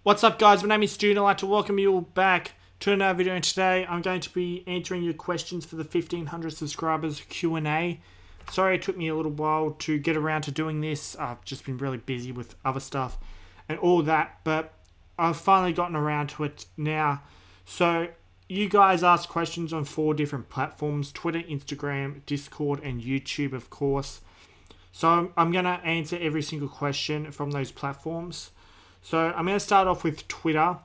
What's up, guys? My name is Stoody. I'd like to welcome you all back to another video, and today I'm going to be answering your questions for the 1500 subscribers Q&A. Sorry it took me a little while to get around to doing this. I've just been really busy with other stuff and all that, but I've finally gotten around to it now. So you guys asked questions on 4 different platforms: Twitter, Instagram, Discord, and YouTube, of course. So I'm going to answer every single question from those platforms. So I'm going to start off with Twitter,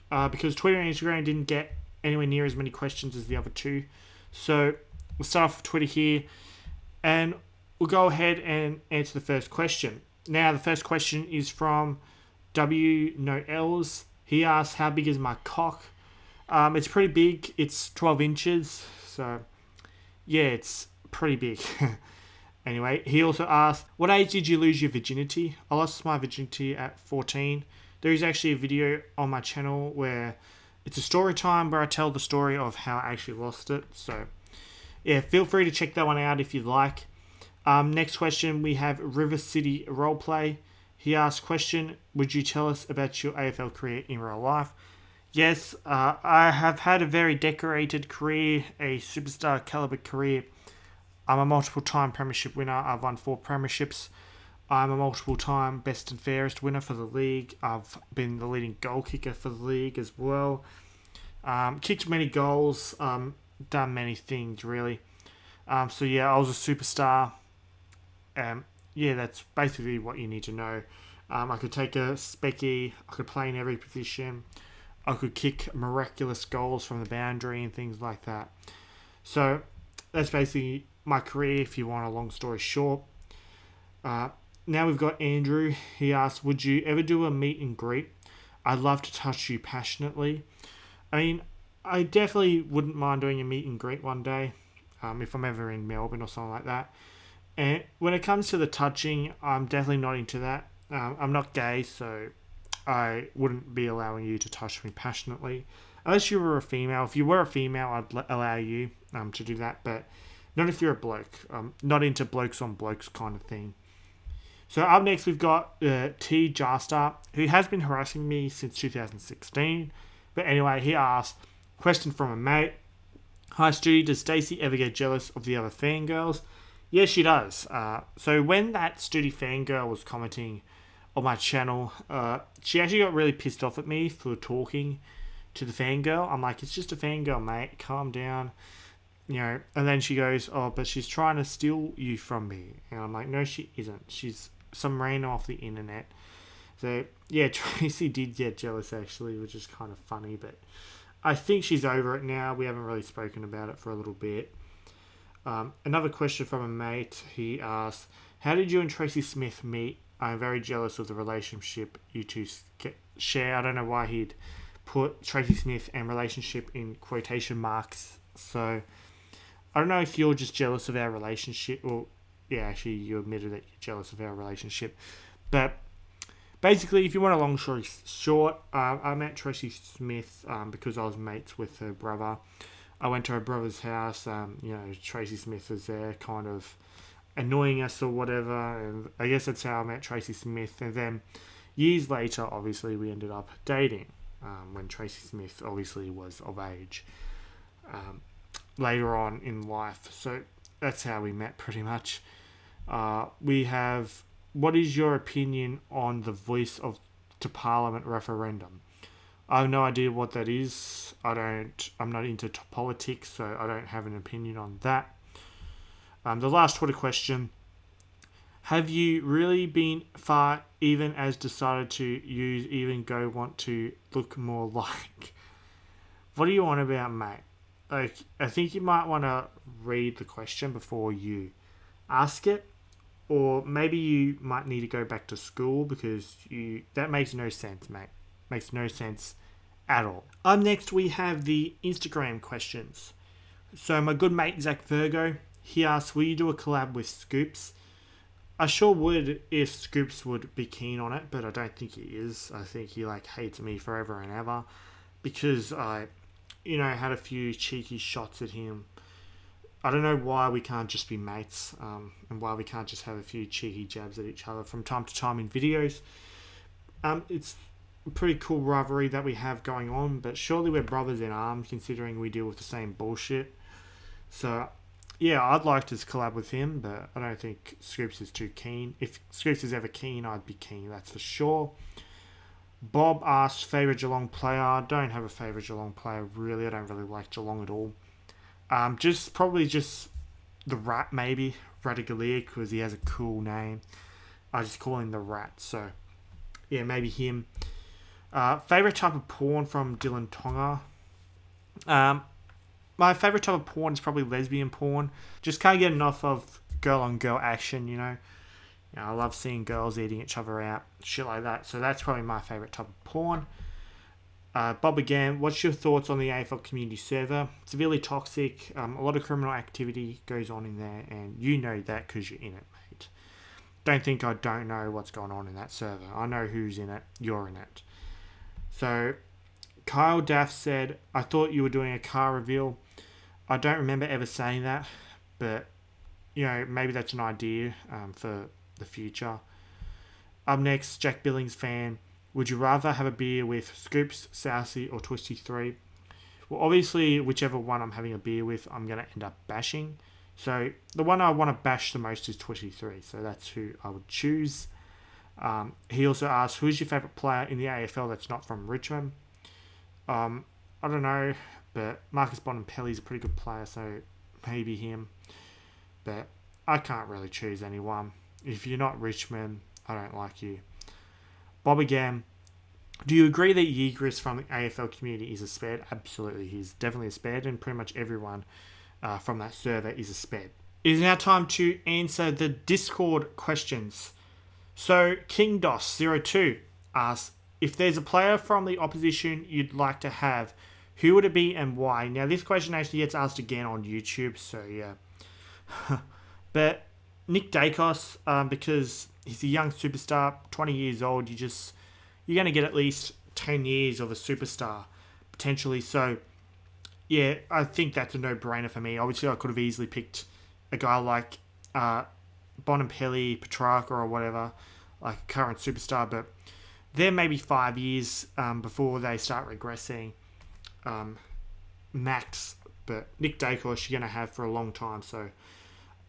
because Twitter and Instagram didn't get anywhere near as many questions as the other two. So we'll start off with Twitter here, and we'll go ahead and answer the first question. Now, the first question is from W No L's. He asks, how big is my cock? It's pretty big. It's 12 inches. So, yeah, it's pretty big. Anyway, he also asked, what age did you lose your virginity? I lost my virginity at 14. There is actually a video on my channel where it's a story time where I tell the story of how I actually lost it. So, yeah, feel free to check that one out if you'd like. Next question, we have River City Roleplay. He asked, question, would you tell us about your AFL career in real life? Yes, I have had a very decorated career, a superstar caliber career. I'm a multiple-time premiership winner. I've won 4 premierships. I'm a multiple-time best and fairest winner for the league. I've been the leading goal kicker for the league as well. Kicked many goals. Done many things, really. So, yeah, I was a superstar. Yeah, that's basically what you need to know. I could take a specky. I could play in every position. I could kick miraculous goals from the boundary and things like that. So, that's basically my career, if you want a long story short. Now we've got Andrew. He asks, would you ever do a meet and greet? I'd love to touch you passionately. I mean, I definitely wouldn't mind doing a meet and greet one day, if I'm ever in Melbourne or something like that. And when it comes to the touching, I'm definitely not into that. I'm not gay, so I wouldn't be allowing you to touch me passionately. Unless you were a female. If you were a female, I'd allow you to do that, but not if you're a bloke. Not into blokes on blokes kind of thing. So up next we've got T. Jarstar, who has been harassing me since 2016. But anyway, he asked, question from a mate. Hi Stu, does Stacey ever get jealous of the other fangirls? Yes, she does. So when that Stoody fangirl was commenting on my channel, she actually got really pissed off at me for talking to the fangirl. I'm like, it's just a fangirl, mate. Calm down. You know, and then she goes, oh, but she's trying to steal you from me. And I'm like, no, she isn't. She's some random off the internet. So, yeah, Tracy did get jealous, actually, which is kind of funny. But I think she's over it now. We haven't really spoken about it for a little bit. Another question from a mate. He asked, how did you and Tracy Smith meet? I'm very jealous of the relationship you two share. I don't know why he'd put Tracy Smith and relationship in quotation marks. So I don't know if you're just jealous of our relationship. Well, yeah, actually, you admitted that you're jealous of our relationship. But basically, if you want a long story short, I met Tracy Smith because I was mates with her brother. I went to her brother's house. Tracy Smith was there, kind of annoying us or whatever. And I guess that's how I met Tracy Smith. And then years later, obviously, we ended up dating when Tracy Smith obviously was of age. Later on in life. So that's how we met pretty much. We have, what is your opinion on the voice to Parliament referendum? I have no idea what that is. I'm not into politics, so I don't have an opinion on that. The last Twitter question. Have you really been far even as decided to use even go want to look more like? What do you want about, mate? Like, I think you might want to read the question before you ask it, or maybe you might need to go back to school because that makes no sense, mate. Makes no sense at all. Up next, we have the Instagram questions. So my good mate Zach Virgo, he asks, will you do a collab with Scoops? I sure would if Scoops would be keen on it, but I don't think he is. I think he hates me forever and ever because I had a few cheeky shots at him. I don't know why we can't just be mates, and why we can't just have a few cheeky jabs at each other from time to time in videos. It's pretty cool rivalry that we have going on, but surely we're brothers in arms considering we deal with the same bullshit. So, yeah, I'd like to collab with him, but I don't think Scoops is too keen. If Scoops is ever keen, I'd be keen, that's for sure. Bob asked, favourite Geelong player. I don't have a favourite Geelong player, really. I don't really like Geelong at all. Probably just the Rat, maybe. Radaglia, because he has a cool name. I just call him the Rat, so yeah, maybe him. Favourite type of porn from Dylan Tonga. My favourite type of porn is probably lesbian porn. Just can't get enough of girl on girl action, you know. I love seeing girls eating each other out, shit like that. So that's probably my favourite type of porn. Bob again, what's your thoughts on the AFL community server? Severely toxic. A lot of criminal activity goes on in there, and you know that because you're in it, mate. Don't think I don't know what's going on in that server. I know who's in it. You're in it. So, Kyle Daff said, I thought you were doing a car reveal. I don't remember ever saying that, but, you know, maybe that's an idea for the future. Up next, Jack Billings fan. Would you rather have a beer with Scoops, Sousy, or Twisty 3? Well, obviously, whichever one I'm having a beer with, I'm going to end up bashing. So, the one I want to bash the most is Twisty 3. So, that's who I would choose. He also asked, who's your favourite player in the AFL that's not from Richmond? I don't know, but Marcus Bontempelli's a pretty good player, so maybe him. But I can't really choose anyone. If you're not Richmond, I don't like you. Bob again, do you agree that Yeagris from the AFL community is a sped? Absolutely, he's definitely a sped, and pretty much everyone from that server is a sped. It is now time to answer the Discord questions. So, KingDos02 asks, if there's a player from the opposition you'd like to have, who would it be and why? Now, this question actually gets asked again on YouTube, so yeah. But Nick Dacos, because he's a young superstar, 20 years old, you're going to get at least 10 years of a superstar, potentially. So, yeah, I think that's a no-brainer for me. Obviously, I could have easily picked a guy like Bontempelli, Petrarca, or whatever, like a current superstar, but they're maybe 5 years before they start regressing max. But Nick Dacos you're going to have for a long time, so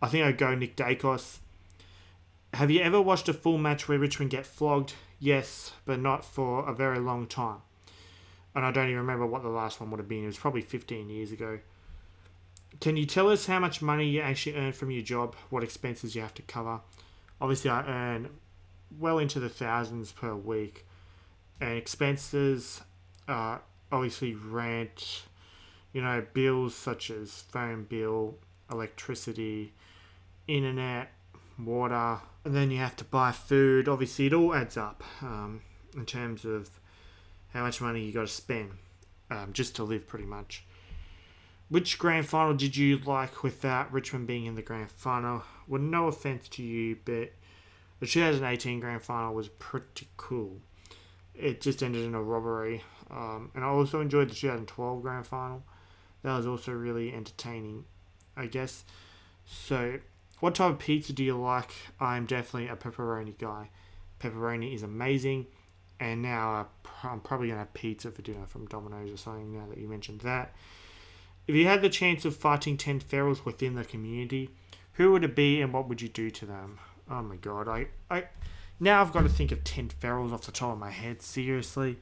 I think I'd go Nick Dacos. Have you ever watched a full match where Richmond get flogged? Yes, but not for a very long time. And I don't even remember what the last one would have been. It was probably 15 years ago. Can you tell us how much money you actually earn from your job? What expenses you have to cover? Obviously, I earn well into the thousands per week. And expenses, obviously rent, bills such as phone bill, electricity, internet, water, and then you have to buy food. Obviously, it all adds up in terms of how much money you got to spend just to live, pretty much. Which grand final did you like without Richmond being in the grand final? Well, no offense to you, but the 2018 grand final was pretty cool. It just ended in a robbery. And I also enjoyed the 2012 grand final. That was also really entertaining, I guess. So, what type of pizza do you like? I'm definitely a pepperoni guy. Pepperoni is amazing. And now I'm probably going to have pizza for dinner from Domino's or something now that you mentioned that. If you had the chance of fighting 10 ferals within the community, who would it be and what would you do to them? Oh my god, I now I've got to think of 10 ferals off the top of my head, seriously.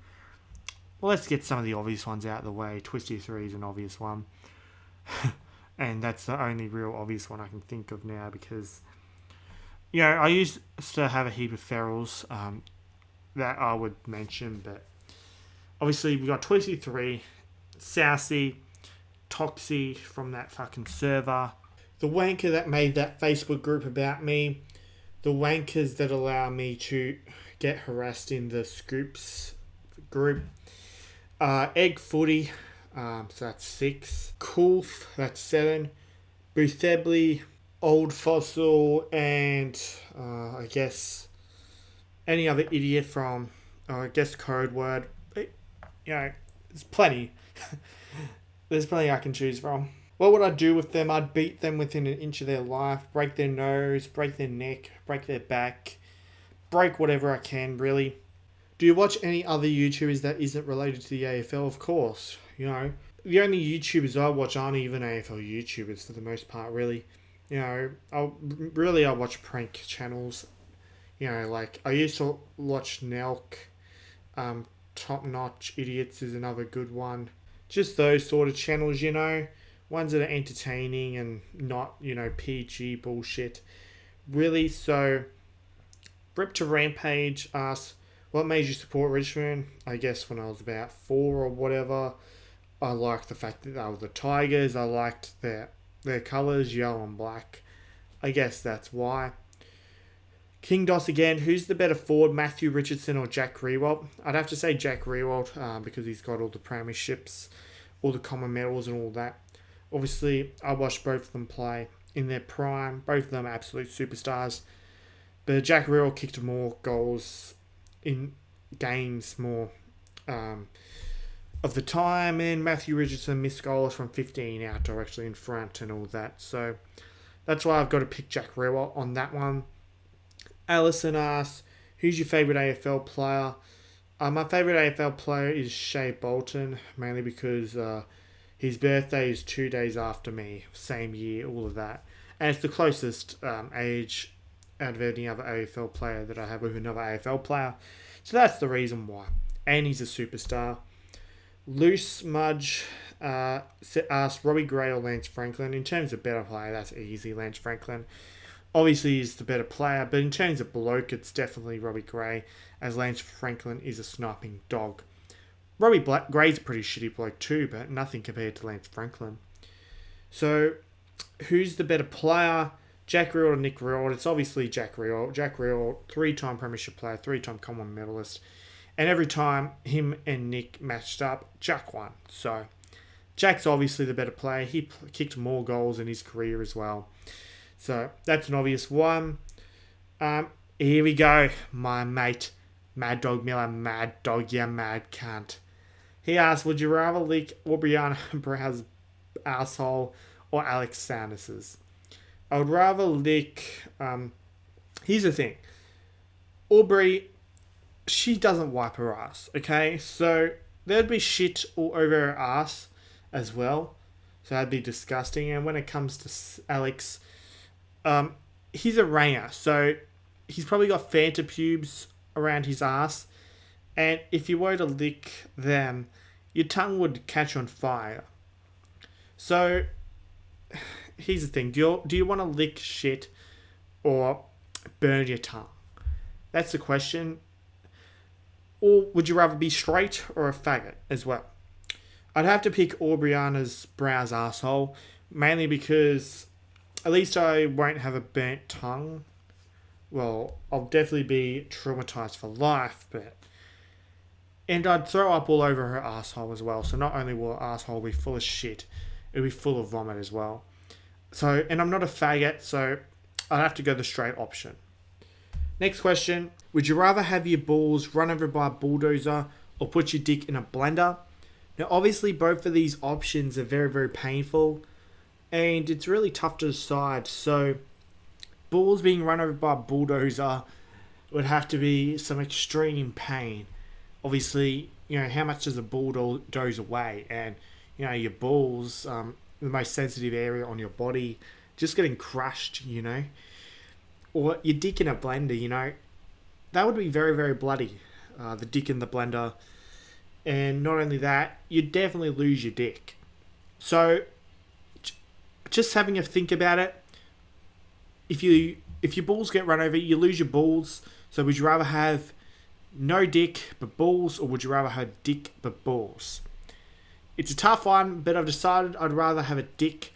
Well, let's get some of the obvious ones out of the way. Twisty 3 is an obvious one. And that's the only real obvious one I can think of now because, I used to have a heap of ferals that I would mention, but obviously we got Twisty 3, Sousy, Toxie from that fucking server, the wanker that made that Facebook group about me, the wankers that allow me to get harassed in the Scoops group, Egg Footy, so that's 6, Coolf, that's 7, Boothebly, Old Fossil, and I guess any other idiot from, Code Word. There's plenty. There's plenty I can choose from. What would I do with them? I'd beat them within an inch of their life, break their nose, break their neck, break their back, break whatever I can, really. Do you watch any other YouTubers that isn't related to the AFL? Of course. You know, the only YouTubers I watch aren't even AFL YouTubers for the most part, really. You know, I watch prank channels. You know, like I used to watch Nelk. Top Notch Idiots is another good one. Just those sort of channels, you know. Ones that are entertaining and not, you know, PG bullshit. Really, so Rip to Rampage asks, what made you support Richmond? I guess when I was about 4 or whatever. I liked the fact that they were the Tigers. I liked their colours, yellow and black. I guess that's why. King Doss again, who's the better forward, Matthew Richardson or Jack Riewoldt? I'd have to say Jack Riewoldt because he's got all the premierships, all the common medals and all that. Obviously, I watched both of them play in their prime. Both of them are absolute superstars. But Jack Riewoldt kicked more goals in games more of the time, and Matthew Richardson missed goals from 15 out directly in front and all that. So that's why I've got to pick Jack Riewoldt on that one. Alison asks, who's your favourite AFL player? My favourite AFL player is Shea Bolton, mainly because his birthday is 2 days after me, same year, all of that. And it's the closest age out of any other AFL player that I have with another AFL player. So that's the reason why. And he's a superstar. Loose Smudge asked Robbie Gray or Lance Franklin. In terms of better player, that's easy, Lance Franklin. Obviously, he's the better player, but in terms of bloke, it's definitely Robbie Gray, as Lance Franklin is a sniping dog. Robbie Gray's a pretty shitty bloke too, but nothing compared to Lance Franklin. So, who's the better player? Jack Riewoldt or Nick Riewoldt? It's obviously Jack Riewoldt. Jack Riewoldt, 3-time premiership player, 3-time common medalist. And every time him and Nick matched up, Jack won. So, Jack's obviously the better player. He kicked more goals in his career as well. So, that's an obvious one. Here we go. My mate, Mad Dog Miller. Mad Dog, you mad cunt. He asked, would you rather lick Aubriana Brow's asshole or Alex Sanders's? I would rather lick... here's the thing. Aubrey, she doesn't wipe her ass, okay? So, there'd be shit all over her ass as well. So, that'd be disgusting. And when it comes to Alex... he's a ranger, so he's probably got Fanta pubes around his ass, and if you were to lick them, your tongue would catch on fire. So, here's the thing: do you want to lick shit or burn your tongue? That's the question. Or would you rather be straight or a faggot as well? I'd have to pick Aubriana's Brow's asshole, mainly because at least I won't have a burnt tongue. Well, I'll definitely be traumatized for life, but... And I'd throw up all over her asshole as well. So not only will her asshole be full of shit, it'll be full of vomit as well. So, and I'm not a faggot, so I'd have to go the straight option. Next question. Would you rather have your balls run over by a bulldozer or put your dick in a blender? Now, obviously, both of these options are very, very painful. And it's really tough to decide. So, balls being run over by a bulldozer would have to be some extreme pain. Obviously, you know, how much does a bulldozer weigh? And, you know, your balls, the most sensitive area on your body, just getting crushed, you know. Or your dick in a blender, you know. That would be very, very bloody. The dick in the blender. And not only that, you'd definitely lose your dick. So, just having a think about it, if your balls get run over, you lose your balls. So would you rather have no dick but balls, or would you rather have dick but balls? It's a tough one, but I've decided I'd rather have a dick.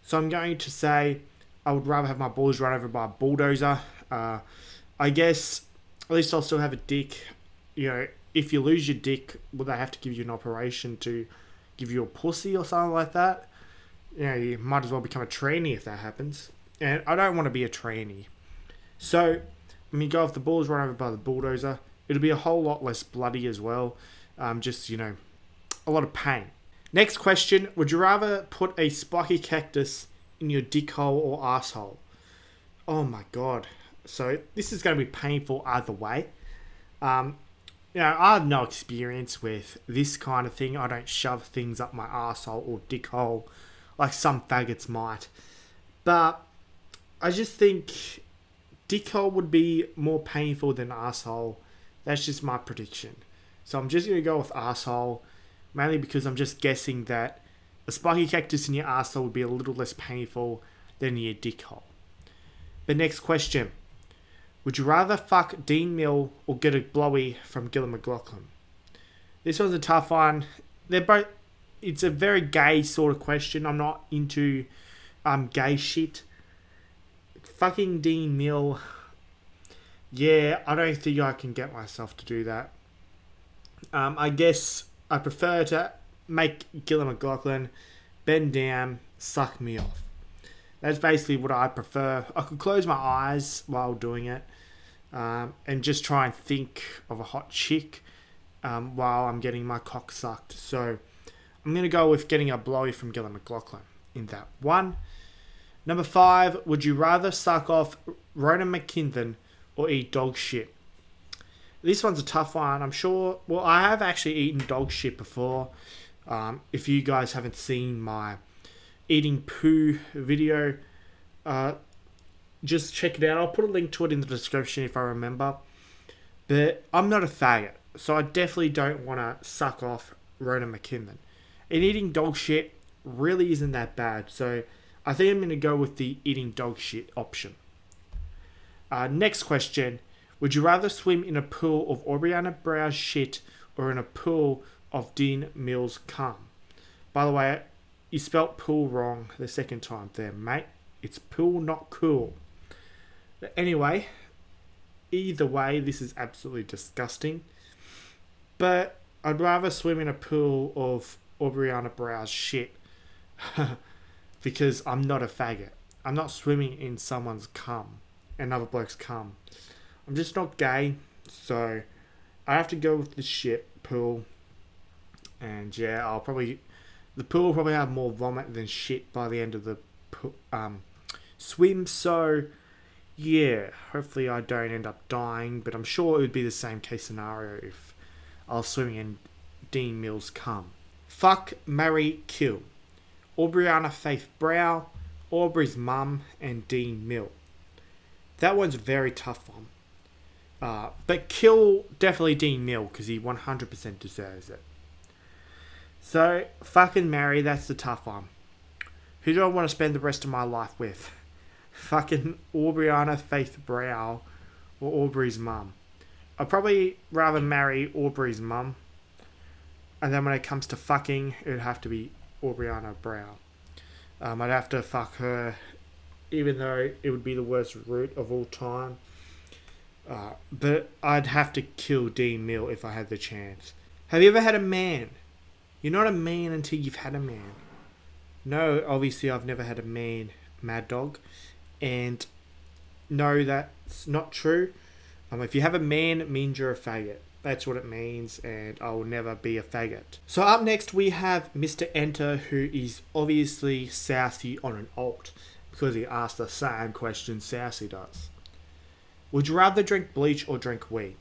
So I'm going to say I would rather have my balls run over by a bulldozer. I guess at least I'll still have a dick. You know, if you lose your dick, will they have to give you an operation to give you a pussy or something like that? You know, you might as well become a tranny if that happens. And I don't want to be a tranny. So, when you go off the balls run over by the bulldozer, it'll be a whole lot less bloody as well. Just, you know, a lot of pain. Next question. Would you rather put a spiky cactus in your dick hole or asshole? Oh my god. So, this is going to be painful either way. I have no experience with this kind of thing. I don't shove things up my arsehole or dick hole like some faggots might. But I just think dick hole would be more painful than arsehole. That's just my prediction. So I'm just going to go with arsehole, mainly because I'm just guessing that a spiky cactus in your arsehole would be a little less painful than your dick hole. But next question. Would you rather fuck Dean Mill or get a blowy from Gillan McLaughlin? This one's a tough one. They're both. It's a very gay sort of question. I'm not into gay shit. Fucking Dean Mill. Yeah, I don't think I can get myself to do that. I guess I prefer to make Gillan McLaughlin bend down, suck me off. That's basically what I prefer. I could close my eyes while doing it and just try and think of a hot chick while I'm getting my cock sucked. So I'm going to go with getting a blowy from Gillan McLaughlin in that one. Number 5, would you rather suck off Rona McKinnon or eat dog shit? This one's a tough one. I'm sure... Well, I have actually eaten dog shit before. If you guys haven't seen my eating poo video, just check it out. I'll put a link to it in the description if I remember. But I'm not a faggot, so I definitely don't want to suck off Rona McKinnon. And eating dog shit really isn't that bad, so I think I'm going to go with the eating dog shit option. Next question. Would you rather swim in a pool of Aubriana Brow's shit or in a pool of Dean Mill's cum? By the way, you spelt pool wrong the second time there, mate. It's pool, not cool. But anyway, either way, this is absolutely disgusting. But I'd rather swim in a pool of Aubriana Brow's shit because I'm not a faggot. I'm not swimming in someone's cum, another bloke's cum. I'm just not gay, so I have to go with the shit pool. And yeah, the pool will probably have more vomit than shit by the end of the swim. So yeah, hopefully I don't end up dying, but I'm sure it would be the same case scenario if I was swimming in Dean Mill's cum. Fuck, marry, kill. Aubriana Faith Brow, Aubrey's mum, and Dean Mill. That one's a very tough one. But kill definitely Dean Mill because he 100% deserves it. So, fucking marry, that's the tough one. Who do I want to spend the rest of my life with? Fucking Aubriana Faith Brow or Aubrey's mum? I'd probably rather marry Aubrey's mum. And then when it comes to fucking, it would have to be Aubriana Brow. I'd have to fuck her, even though it would be the worst route of all time. But I'd have to kill Dean Mill if I had the chance. Have you ever had a man? You're not a man until you've had a man. No, obviously I've never had a man, mad dog. And no, that's not true. If you have a man, it means you're a faggot. That's what it means, and I will never be a faggot. So up next we have Mr. Enter, who is obviously Southie on an alt, because he asked the same question Southie does. Would you rather drink bleach or drink wee?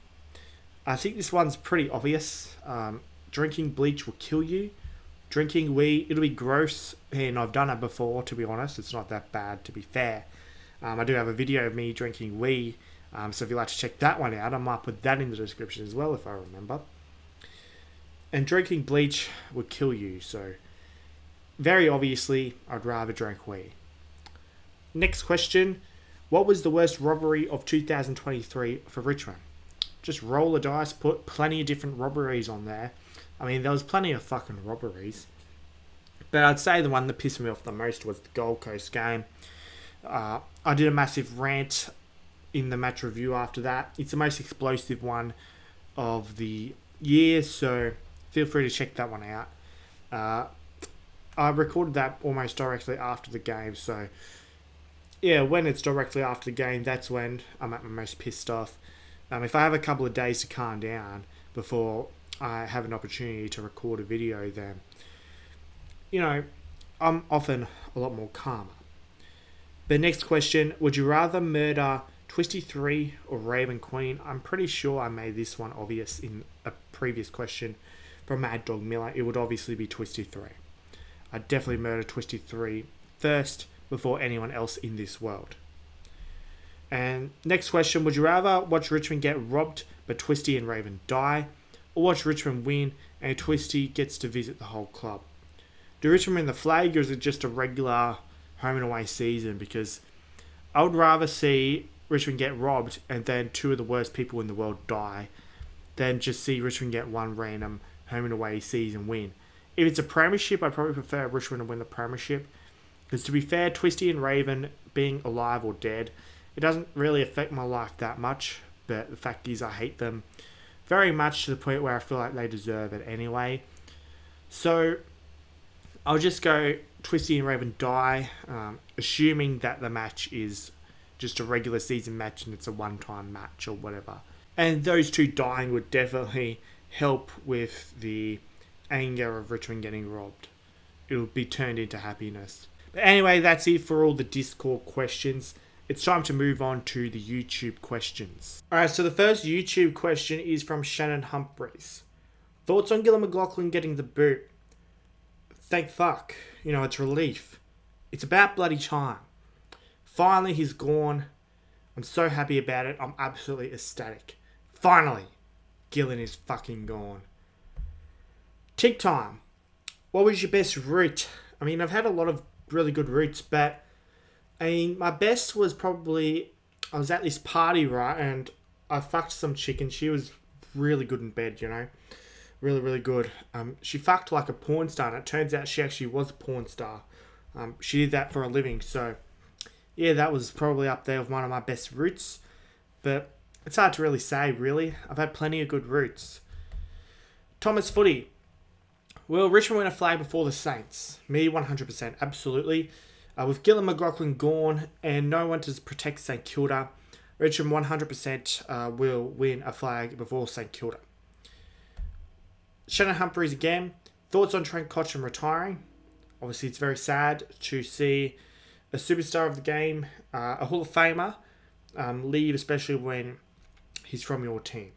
I think this one's pretty obvious. Drinking bleach will kill you. Drinking wee, it'll be gross, and I've done it before, to be honest. It's not that bad, to be fair. I do have a video of me drinking wee, so if you'd like to check that one out, I might put that in the description as well, if I remember. And drinking bleach would kill you, so very obviously, I'd rather drink wee. Next question. What was the worst robbery of 2023 for Richmond? Just roll the dice, put plenty of different robberies on there. I mean, there was plenty of fucking robberies. But I'd say the one that pissed me off the most was the Gold Coast game. I did a massive rant in the match review after that. It's the most explosive one of the year, so feel free to check that one out. I recorded that almost directly after the game, so yeah, when it's directly after the game, that's when I'm at my most pissed off. If I have a couple of days to calm down before I have an opportunity to record a video, then, I'm often a lot more calmer. But next question, would you rather murder Twisty 3 or Raven Queen. I'm pretty sure I made this one obvious in a previous question from Mad Dog Miller. It would obviously be Twisty 3. I'd definitely murder Twisty 3 first before anyone else in this world. And next question, would you rather watch Richmond get robbed but Twisty and Raven die, or watch Richmond win and Twisty gets to visit the whole club? Do Richmond win the flag, or is it just a regular home and away season? Because I would rather see Richmond get robbed and then two of the worst people in the world die than just see Richmond get one random home and away season win. If it's a premiership, I'd probably prefer Richmond to win the premiership. Because to be fair, Twisty and Raven being alive or dead, it doesn't really affect my life that much. But the fact is, I hate them very much to the point where I feel like they deserve it anyway. So I'll just go Twisty and Raven die, assuming that the match is just a regular season match and it's a one-time match or whatever. And those two dying would definitely help with the anger of Richmond getting robbed. It would be turned into happiness. But anyway, that's it for all the Discord questions. It's time to move on to the YouTube questions. Alright, so the first YouTube question is from Shannon Humphreys. Thoughts on Gillon McLachlan getting the boot? Thank fuck. You know, it's relief. It's about bloody time. Finally, he's gone. I'm so happy about it. I'm absolutely ecstatic. Finally, Gillon is fucking gone. Tick time. What was your best route? I mean, I've had a lot of really good routes, but I mean, my best was probably, I was at this party, right, and I fucked some chick and she was really good in bed, you know. Really, really good. She fucked like a porn star, and it turns out she actually was a porn star. She did that for a living, so yeah, that was probably up there with one of my best routes. But it's hard to really say, really. I've had plenty of good routes. Thomas Footy. Will Richmond win a flag before the Saints? Me, 100%, absolutely. With Gillon McLachlan gone and no one to protect St Kilda, Richmond 100% will win a flag before St Kilda. Shannon Humphreys again. Thoughts on Trent Cotchin retiring? Obviously, it's very sad to see a superstar of the game, a Hall of Famer, leave, especially when he's from your team.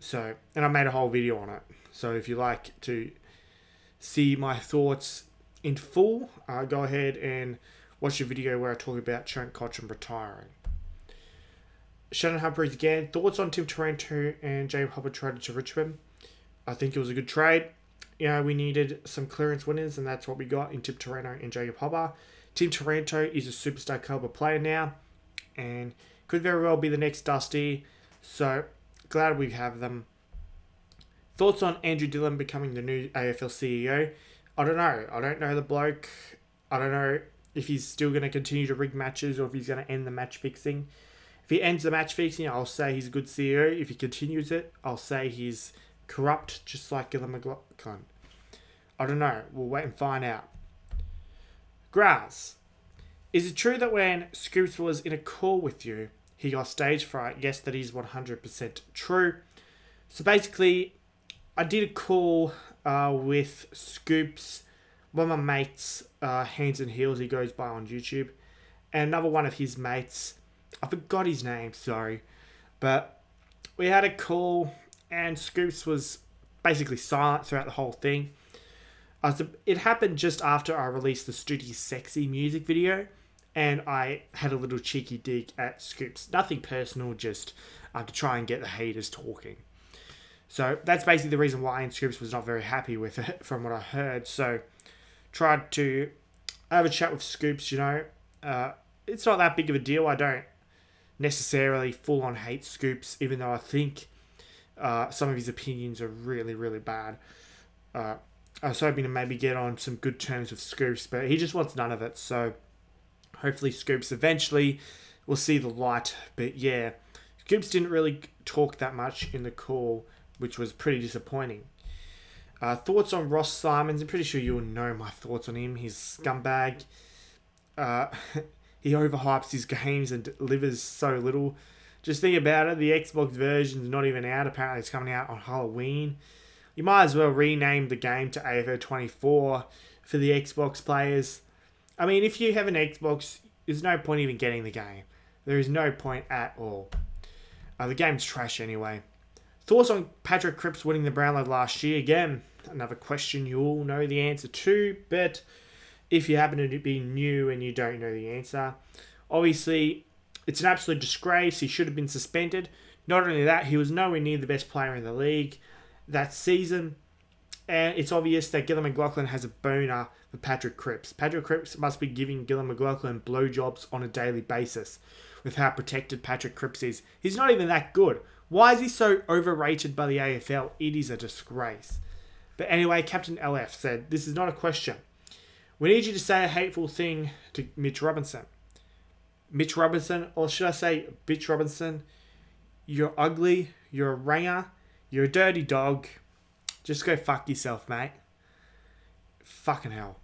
So, and I made a whole video on it. So if you like to see my thoughts in full, go ahead and watch the video where I talk about Trent Cotchin retiring. Shannon Humphreys again. Thoughts on Tim Taranto and Jacob Hopper traded to Richmond? I think it was a good trade. You know, we needed some clearance winners, and that's what we got in Tim Taranto and Jacob Hopper. Tim Taranto is a superstar caliber player now, and could very well be the next Dusty. So, glad we have them. Thoughts on Andrew Dillon becoming the new AFL CEO? I don't know. I don't know the bloke. I don't know if he's still going to continue to rig matches or if he's going to end the match fixing. If he ends the match fixing, I'll say he's a good CEO. If he continues it, I'll say he's corrupt, just like Gillon McLachlan. I don't know. We'll wait and find out. Grass. Is it true that when Scoops was in a call with you, he got stage fright? Yes, that is 100% true. So basically, I did a call with Scoops, one of my mates, Hands and Heels, he goes by on YouTube, and another one of his mates. I forgot his name, sorry. But we had a call, and Scoops was basically silent throughout the whole thing. It happened just after I released the Stoody Sexy music video, and I had a little cheeky dig at Scoops. Nothing personal, just to try and get the haters talking. So that's basically the reason why Scoops was not very happy with it, from what I heard. So tried to have a chat with Scoops, you know. It's not that big of a deal. I don't necessarily full-on hate Scoops, even though I think some of his opinions are really, really bad. I was hoping to maybe get on some good terms with Scoops, but he just wants none of it. So hopefully Scoops eventually will see the light. But yeah, Scoops didn't really talk that much in the call, which was pretty disappointing. Thoughts on Ross Simons? I'm pretty sure you'll know my thoughts on him. He's a scumbag. He overhypes his games and delivers so little. Just think about it. The Xbox version's not even out. Apparently it's coming out on Halloween. You might as well rename the game to AFL 24 for the Xbox players. I mean, if you have an Xbox, there's no point even getting the game. There is no point at all. The game's trash anyway. Thoughts on Patrick Cripps winning the Brownlow last year? Again, another question you all know the answer to, but if you happen to be new and you don't know the answer, obviously it's an absolute disgrace. He should have been suspended. Not only that, he was nowhere near the best player in the league that season. And it's obvious that Gillon McLachlan has a boner for Patrick Cripps. Patrick Cripps must be giving Gillon McLachlan blowjobs on a daily basis with how protected Patrick Cripps is. He's not even that good. Why is he so overrated by the AFL? It is a disgrace. But anyway, Captain LF said, this is not a question. We need you to say a hateful thing to Mitch Robinson. Mitch Robinson, or should I say Bitch Robinson, you're ugly, you're a ranger, you're a dirty dog. Just go fuck yourself, mate. Fucking hell.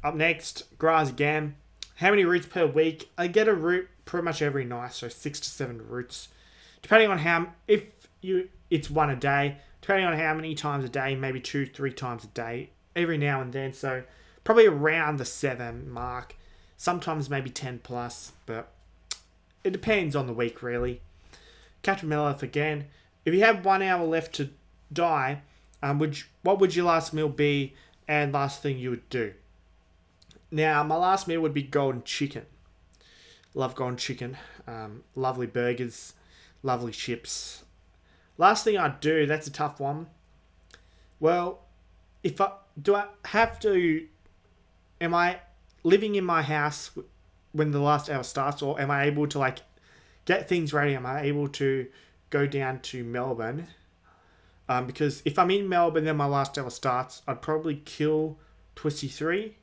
Up next, Graz again. How many routes per week? I get a route pretty much every night, so 6 to 7 routes. Depending on how, it's one a day, depending on how many times a day, maybe 2-3 times a day, every now and then. So probably around the 7 mark. Sometimes maybe 10 plus, but it depends on the week, really. Captain Melith again. If you had 1 hour left to die, what would your last meal be and last thing you would do? Now, my last meal would be golden chicken. Love golden chicken. Lovely burgers. Lovely chips. Last thing I'd do, that's a tough one. Well, am I living in my house when the last hour starts, or am I able to get things ready? Am I able to go down to Melbourne? Because if I'm in Melbourne then my last hour starts, I'd probably kill Twisty 3.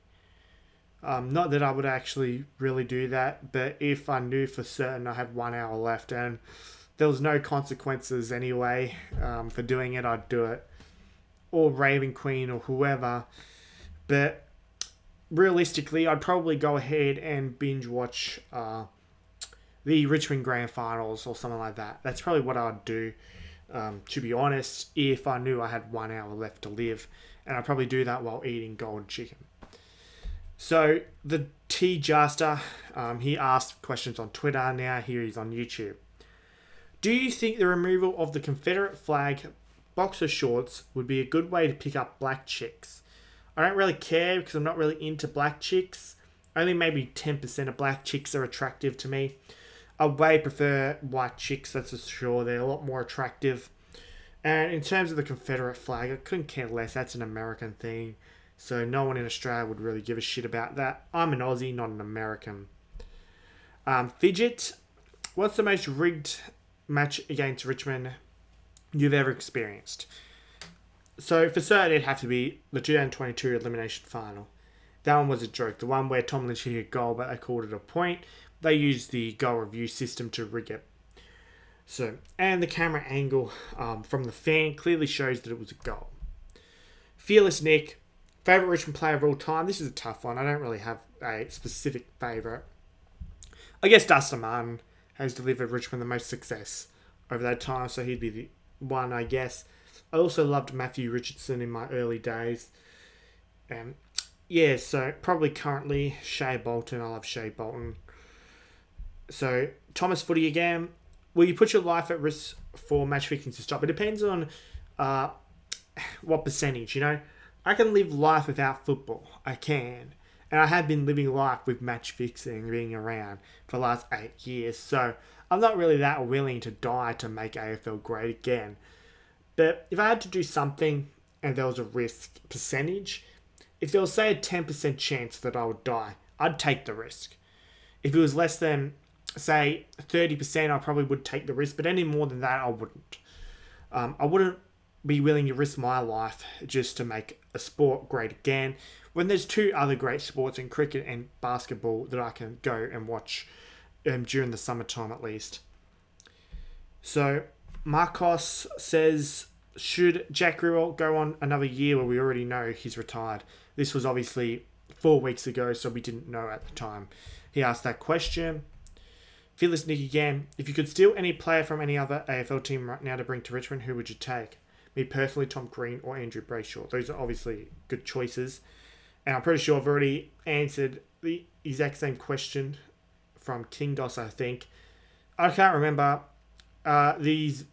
Not that I would actually really do that, but if I knew for certain I had 1 hour left and there was no consequences anyway for doing it, I'd do it. Or Raven Queen or whoever. But realistically, I'd probably go ahead and binge watch the Richmond Grand Finals or something like that. That's probably what I'd do, to be honest, if I knew I had 1 hour left to live. And I'd probably do that while eating golden chicken. So, the T-Juster, he asked questions on Twitter. Now here he's on YouTube. Do you think the removal of the Confederate flag boxer shorts would be a good way to pick up black chicks? I don't really care because I'm not really into black chicks. Only maybe 10% of black chicks are attractive to me. I way prefer white chicks, that's for sure. They're a lot more attractive. And in terms of the Confederate flag, I couldn't care less. That's an American thing. So no one in Australia would really give a shit about that. I'm an Aussie, not an American. Fidget, what's the most rigged match against Richmond you've ever experienced? So for certain, it'd have to be the 2022 elimination final. That one was a joke. The one where Tom Lynch hit a goal, but they called it a point. They used the goal review system to rig it. So, and the camera angle from the fan clearly shows that it was a goal. Fearless Nick, favourite Richmond player of all time. This is a tough one. I don't really have a specific favourite. I guess Dustin Martin has delivered Richmond the most success over that time, so he'd be the one, I guess. I also loved Matthew Richardson in my early days. So probably currently Shea Bolton. I love Shea Bolton. So Thomas Footy again. Will you put your life at risk for match fixing to stop? It depends on what percentage, I can live life without football. I can. And I have been living life with match fixing being around for the last 8 years. So I'm not really that willing to die to make AFL great again. But if I had to do something and there was a risk percentage, if there was, say, a 10% chance that I would die, I'd take the risk. If it was less than, say, 30%, I probably would take the risk. But any more than that, I wouldn't. I wouldn't be willing to risk my life just to make a sport great again, when there's 2 other great sports in cricket and basketball that I can go and watch during the summertime at least. So Marcos says, should Jack Riewoldt go on another year where we already know he's retired? This was obviously 4 weeks ago, so we didn't know at the time he asked that question. Fearless Nick again, if you could steal any player from any other AFL team right now to bring to Richmond, who would you take? Me personally, Tom Green or Andrew Brayshaw. Those are obviously good choices. And I'm pretty sure I've already answered the exact same question from King Dos, I think. I can't remember. These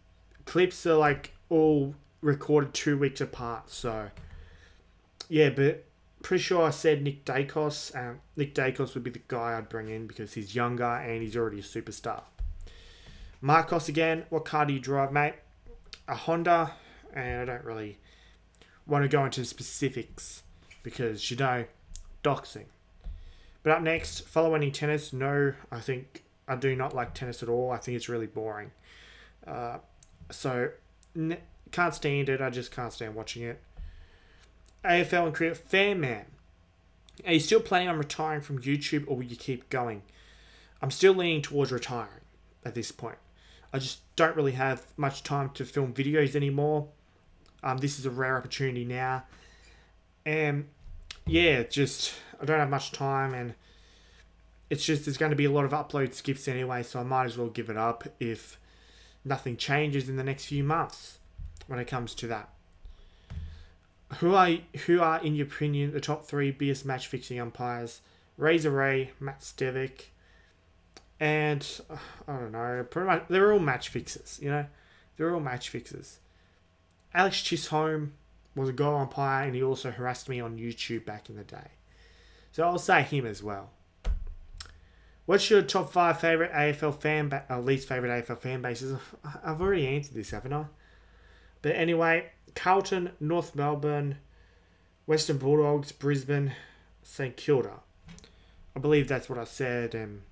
clips are like all recorded 2 weeks apart. So, yeah, but pretty sure I said Nick Dacos. Nick Dacos would be the guy I'd bring in because he's younger and he's already a superstar. Marcos again. What car do you drive, mate? A Honda. And I don't really want to go into specifics because, doxing. But up next, follow any tennis? No, I do not like tennis at all. I think it's really boring. So, can't stand it. I just can't stand watching it. AFL and cricket fan man. Are you still planning on retiring from YouTube or will you keep going? I'm still leaning towards retiring at this point. I just don't really have much time to film videos anymore. This is a rare opportunity now. And yeah, I don't have much time and there's going to be a lot of upload skips anyway, so I might as well give it up if nothing changes in the next few months when it comes to that. Who are, in your opinion, the top 3 biggest match-fixing umpires? Razor Ray, Matt Stevic, and I don't know, pretty much, they're all match fixers, They're all match fixers. Alex Chisholm was a goal umpire and he also harassed me on YouTube back in the day. So I'll say him as well. What's your top 5 favourite AFL least favourite AFL fan bases? I've already answered this, haven't I? But anyway, Carlton, North Melbourne, Western Bulldogs, Brisbane, St Kilda. I believe that's what I said, and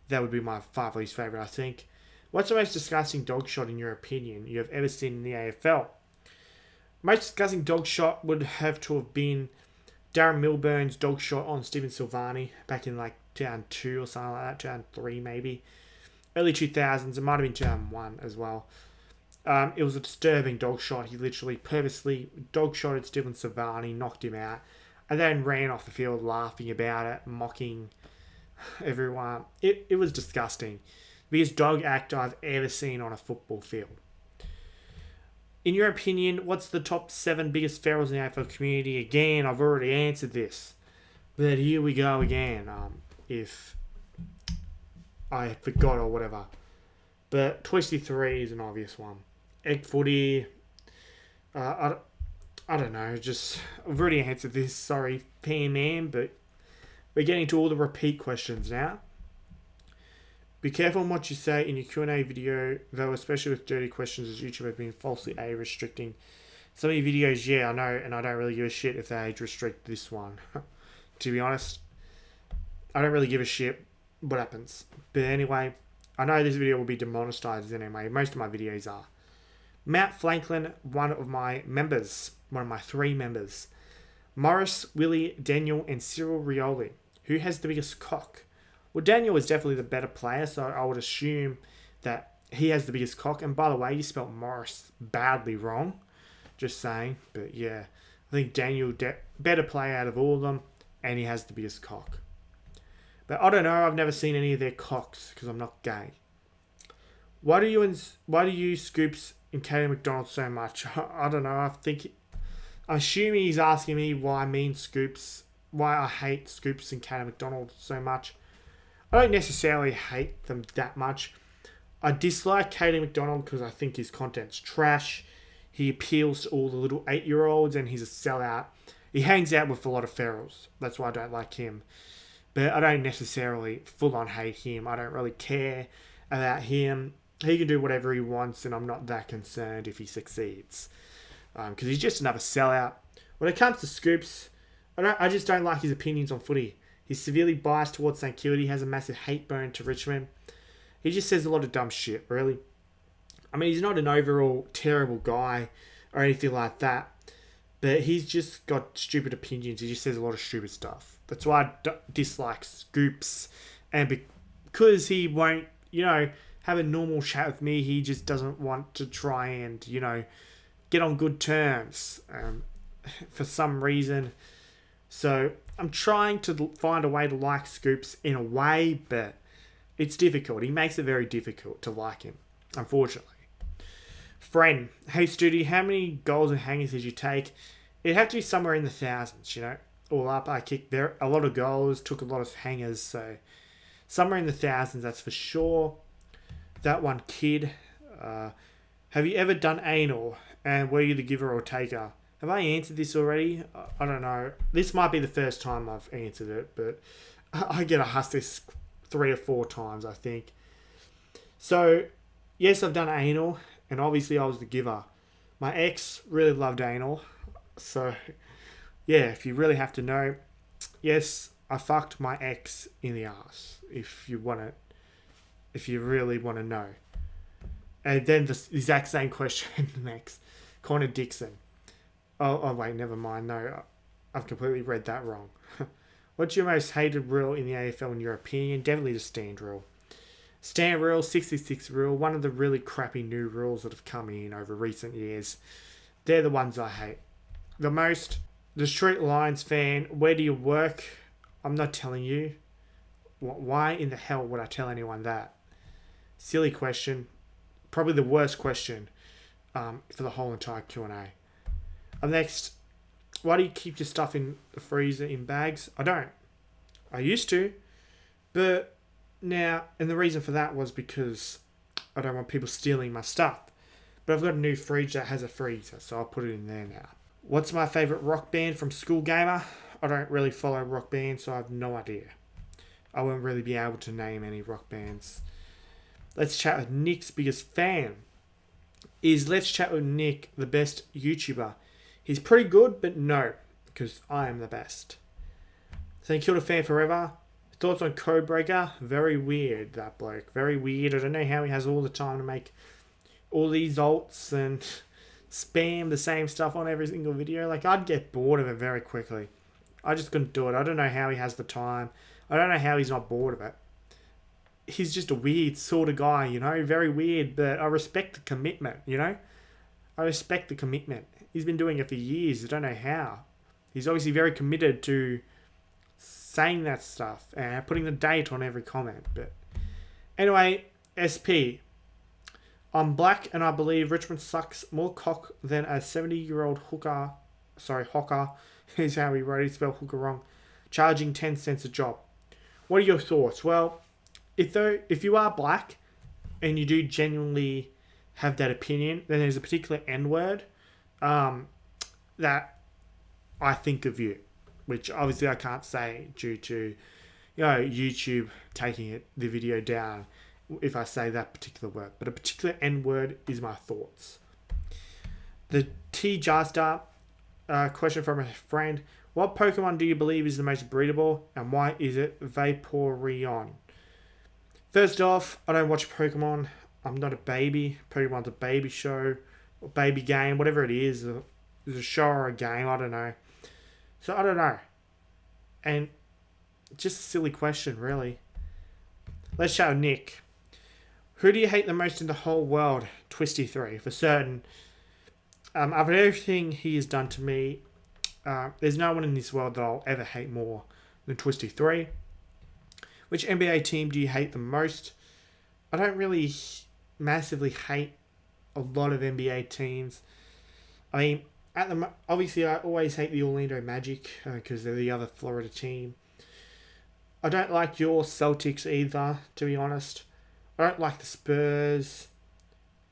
that would be my 5 least favourite, I think. What's the most disgusting dog shot, in your opinion, you have ever seen in the AFL? Most disgusting dog shot would have to have been Darren Milburn's dog shot on Stephen Silvani back in like 2002 or something like that, 2003 maybe. Early 2000s, it might have been 2001 as well. It was a disturbing dog shot. He literally purposely dog shotted Stephen Silvani, knocked him out, and then ran off the field laughing about it, mocking everyone. It was disgusting. The biggest dog act I've ever seen on a football field. In your opinion, what's the top 7 biggest ferals in the AFL community? Again, I've already answered this. But here we go again. If I forgot or whatever. But Twisty 3 is an obvious one. Egg Footy. I don't know. I've already answered this. Sorry, Pan Man. But we're getting to all the repeat questions now. Be careful on what you say in your Q&A video, though, especially with dirty questions, as YouTube have been falsely age-restricting some of your videos. Yeah, I know, and I don't really give a shit if they age-restrict this one. To be honest, I don't really give a shit what happens. But anyway, I know this video will be demonetized anyway. Most of my videos are. Matt Franklin, one of my 3 members. Morris, Willie, Daniel, and Cyril Rioli. Who has the biggest cock? Well, Daniel is definitely the better player, so I would assume that he has the biggest cock. And by the way, you spelled Morris badly wrong. Just saying. But yeah, I think Daniel, better player out of all of them, and he has the biggest cock. But I don't know, I've never seen any of their cocks, because I'm not gay. Why do you Scoops and Katie McDonald so much? I don't know, I'm assuming he's asking me why I hate Scoops and Katie McDonald so much. I don't necessarily hate them that much. I dislike Katie McDonald because I think his content's trash. He appeals to all the little 8-year-olds and he's a sellout. He hangs out with a lot of ferals. That's why I don't like him. But I don't necessarily full-on hate him. I don't really care about him. He can do whatever he wants and I'm not that concerned if he succeeds. Because he's just another sellout. When it comes to Scoops, I just don't like his opinions on footy. He's severely biased towards St Kilda. He has a massive hate burn to Richmond. He just says a lot of dumb shit, really. I mean, he's not an overall terrible guy or anything like that. But he's just got stupid opinions. He just says a lot of stupid stuff. That's why I dislike Scoops. And because he won't, have a normal chat with me, he just doesn't want to try and, get on good terms for some reason. So I'm trying to find a way to like Scoops in a way, but it's difficult. He makes it very difficult to like him, unfortunately. Friend, hey Stoody, how many goals and hangers did you take? It'd have to be somewhere in the thousands, all up. I kicked a lot of goals, took a lot of hangers, so Somewhere in the thousands, that's for sure. That one kid. Have you ever done anal? And were you the giver or taker? Have I answered this already? I don't know. This might be the first time I've answered it, but I get asked this 3 or 4 times, I think. So, yes, I've done anal, and obviously I was the giver. My ex really loved anal, so yeah, if you really have to know, yes, I fucked my ex in the ass. If you really want to know. And then the exact same question next. Connor Dixon. Oh, wait, never mind. No, I've completely read that wrong. What's your most hated rule in the AFL in your opinion? Definitely the stand rule. Stand rule, 66 rule, one of the really crappy new rules that have come in over recent years. They're the ones I hate. The most, the Street Lions fan, where do you work? I'm not telling you. Why in the hell would I tell anyone that? Silly question. Probably the worst question for the whole entire Q&A. Next, why do you keep your stuff in the freezer in bags? I don't. I used to. But now, and the reason for that was because I don't want people stealing my stuff. But I've got a new fridge that has a freezer, so I'll put it in there now. What's my favourite rock band from School Gamer? I don't really follow rock bands, so I have no idea. I won't really be able to name any rock bands. Let's chat with Nick's biggest fan. Is Let's Chat with Nick the best YouTuber? He's pretty good, but no, because I am the best. St Kilda fan forever. Thoughts on Codebreaker? Very weird, that bloke. Very weird. I don't know how he has all the time to make all these alts and spam the same stuff on every single video. Like, I'd get bored of it very quickly. I just couldn't do it. I don't know how he has the time. I don't know how he's not bored of it. He's just a weird sort of guy, you know? Very weird, but I respect the commitment, you know? I respect the commitment. He's been doing it for years. I don't know how. He's obviously very committed to saying that stuff and putting the date on every comment. But anyway, SP. I'm black and I believe Richmond sucks more cock than a 70-year-old hooker. Sorry, hocker. Here's how he wrote it. He spelled hooker wrong. Charging 10 cents a job. What are your thoughts? Well, if you are black and you do genuinely have that opinion, then there's a particular N-word that I think of you, which obviously I can't say due to, YouTube taking the video down if I say that particular word. But a particular N-word is my thoughts. The T Jasta question from a friend. What Pokemon do you believe is the most breedable and why is it Vaporeon? First off, I don't watch Pokemon. I'm not a baby. Pokemon's a baby show or baby game, whatever it is. It's a show or a game, I don't know. So I don't know. And just a silly question, really. Let's show Nick. Who do you hate the most in the whole world? Twisty3, for certain. After everything he has done to me, there's no one in this world that I'll ever hate more than Twisty3. Which NBA team do you hate the most? I don't really massively hate a lot of NBA teams. I mean, obviously I always hate the Orlando Magic because they're the other Florida team. I don't like your Celtics either, to be honest. I don't like the Spurs.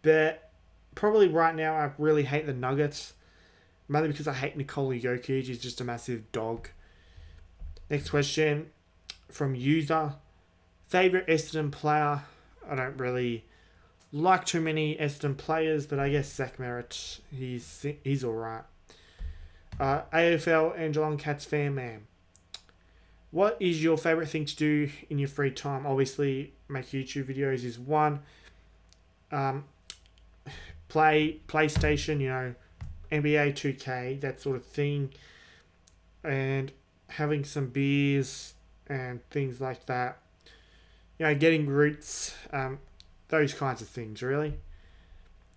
But probably right now I really hate the Nuggets. Mainly because I hate Nikola Jokic. He's just a massive dog. Next question from user. Favorite Essendon player? I don't really like too many Essendon players, but I guess Zach Merritt, he's alright. AFL and Geelong Cats fan man. What is your favourite thing to do in your free time? Obviously, make YouTube videos is one. Play PlayStation, NBA 2K, that sort of thing. And having some beers and things like that. Getting roots. Those kinds of things, really.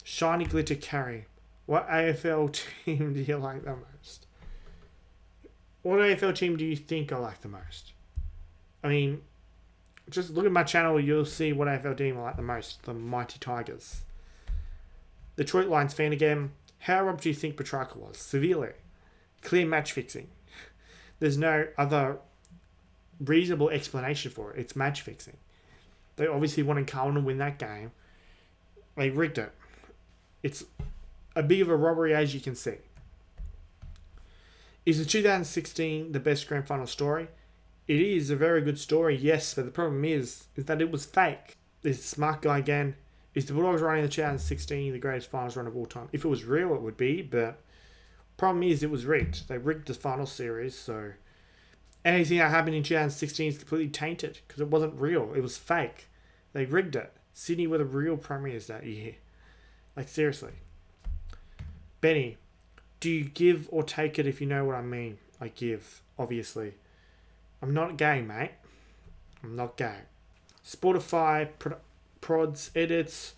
Shiny Glitter Carry. What AFL team do you like the most? What AFL team do you think I like the most? I mean, just look at my channel, you'll see what AFL team I like the most. The Mighty Tigers. The Detroit Lions fan again. How robbed do you think Petrarca was? Severely. Clear match fixing. There's no other reasonable explanation for it. It's match fixing. They obviously wanted Carlton to win that game. They rigged it. It's a bit of a robbery, as you can see. Is the 2016 the best grand final story? It is a very good story, yes, but the problem is that it was fake. This smart guy again. Is the Bulldogs running the 2016 the greatest finals run of all time? If it was real, it would be, but problem is it was rigged. They rigged the final series, so anything that happened in 2016 is completely tainted because it wasn't real. It was fake. They rigged it. Sydney were the real premiers that year. Like, seriously. Benny, do you give or take it if you know what I mean? I give, obviously. I'm not gay, mate. I'm not gay. Spotify prods edits.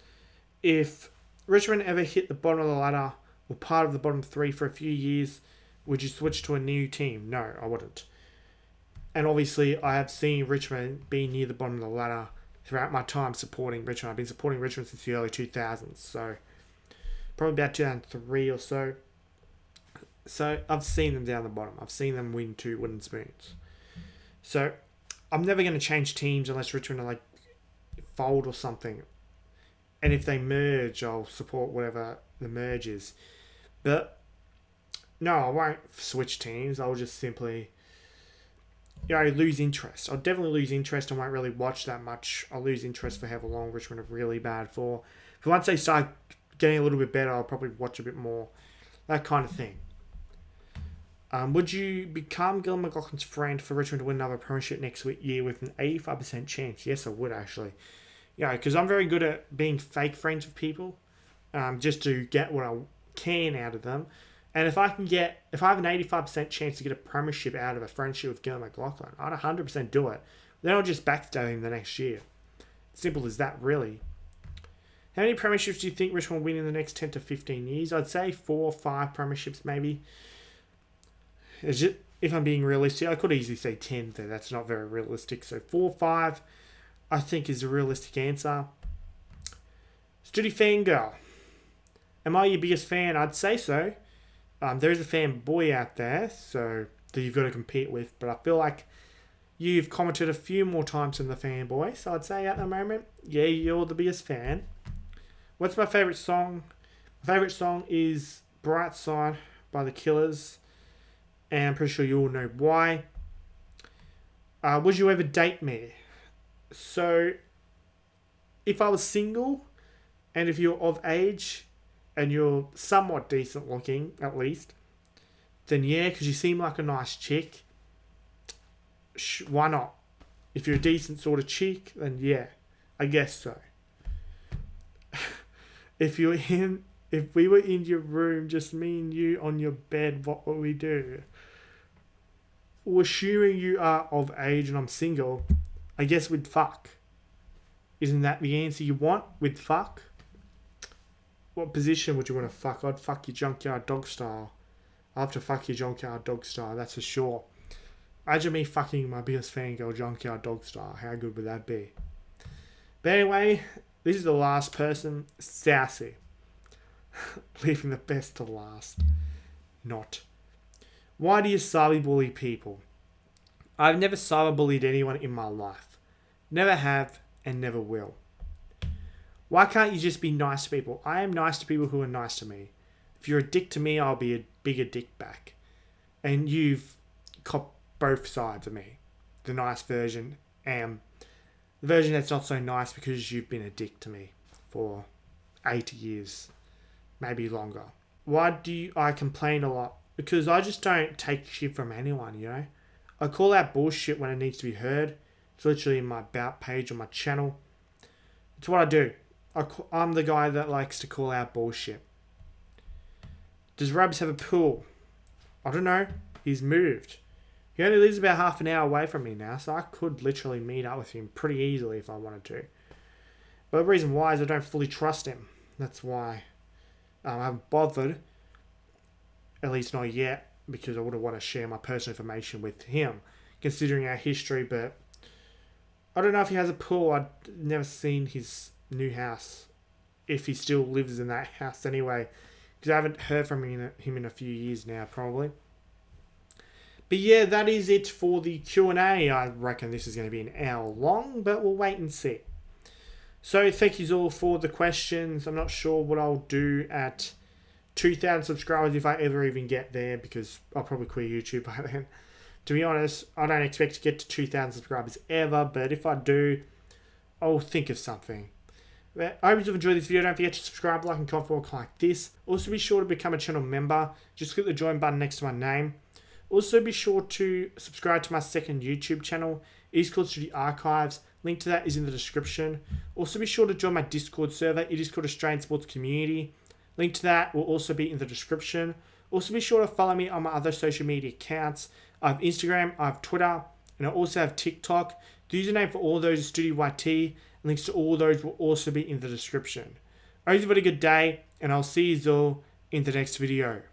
If Richmond ever hit the bottom of the ladder or part of the bottom three for a few years, would you switch to a new team? No, I wouldn't. And obviously, I have seen Richmond be near the bottom of the ladder throughout my time supporting Richmond. I've been supporting Richmond since the early 2000s, so probably about 2003 or so. So I've seen them down the bottom. I've seen them win 2 wooden spoons. So I'm never going to change teams unless Richmond are like fold or something. And if they merge, I'll support whatever the merge is. But no, I won't switch teams. I'll just simply, lose interest. I'll definitely lose interest. I won't really watch that much. I'll lose interest for however long Richmond are really bad for. But once they start getting a little bit better, I'll probably watch a bit more. That kind of thing. Would you become Glenn McLaughlin's friend for Richmond to win another premiership next year with an 85% chance? Yes, I would actually. Because I'm very good at being fake friends with people, just to get what I can out of them. And if I have an 85% chance to get a premiership out of a friendship with Glenn McLaughlin, I'd 100% do it. Then I'll just backstab him the next year. Simple as that, really. How many premierships do you think Richmond will win in the next 10 to 15 years? I'd say 4 or 5 premierships, maybe. If I'm being realistic, I could easily say 10, though that's not very realistic. So 4 or 5, I think, is a realistic answer. Stoody fangirl. Am I your biggest fan? I'd say so. There is a fanboy out there, so that you've got to compete with. But I feel like you've commented a few more times than the fanboy. So I'd say at the moment, yeah, you're the biggest fan. What's my favourite song? My favourite song is Bright Side by The Killers. And I'm pretty sure you all know why. Would you ever date me? So, if I was single, and if you're of age, and you're somewhat decent looking, at least, then yeah, because you seem like a nice chick. Why not? If you're a decent sort of chick, then yeah, I guess so. If we were in your room, just me and you on your bed, what would we do? Well, assuming you are of age and I'm single, I guess we'd fuck. Isn't that the answer you want? We'd fuck? What position would you want to fuck? I'd fuck your junkyard dog style. I'll have to fuck your junkyard dog style, that's for sure. Imagine me fucking my biggest fangirl junkyard dog style. How good would that be? But anyway, this is the last person. Sassy. Leaving the best to last. Not. Why do you cyberbully people? I've never cyberbullied anyone in my life. Never have and never will. Why can't you just be nice to people? I am nice to people who are nice to me. If you're a dick to me, I'll be a bigger dick back. And you've copped both sides of me. The nice version and the version that's not so nice because you've been a dick to me for 80 years. Maybe longer. Why do I complain a lot? Because I just don't take shit from anyone, I call out bullshit when it needs to be heard. It's literally in my about page on my channel. It's what I do. I'm the guy that likes to call out bullshit. Does Rabs have a pool? I don't know. He's moved. He only lives about half an hour away from me now, so I could literally meet up with him pretty easily if I wanted to. But the reason why is I don't fully trust him. That's why I haven't bothered. At least not yet, because I wouldn't want to share my personal information with him, considering our history, but I don't know if he has a pool. I've never seen his new house, if he still lives in that house anyway, because I haven't heard from him in a few years now, probably. But yeah, that is it for the Q&A. I reckon this is going to be an hour long, but we'll wait and see. So thank you all for the questions. I'm not sure what I'll do at 2,000 subscribers if I ever even get there, because I'll probably quit YouTube by then. To be honest, I don't expect to get to 2,000 subscribers ever, but if I do, I'll think of something. But I hope you've enjoyed this video. Don't forget to subscribe, like, and comment for more like this. Also, be sure to become a channel member. Just click the join button next to my name. Also, be sure to subscribe to my second YouTube channel. It is called Stoody Archives. Link to that is in the description. Also, be sure to join my Discord server. It is called Australian Sports Community. Link to that will also be in the description. Also, be sure to follow me on my other social media accounts. I have Instagram, I have Twitter, and I also have TikTok. The username for all those is StoodyYT. Links to all those will also be in the description. I hope you've had a good day, and I'll see you all in the next video.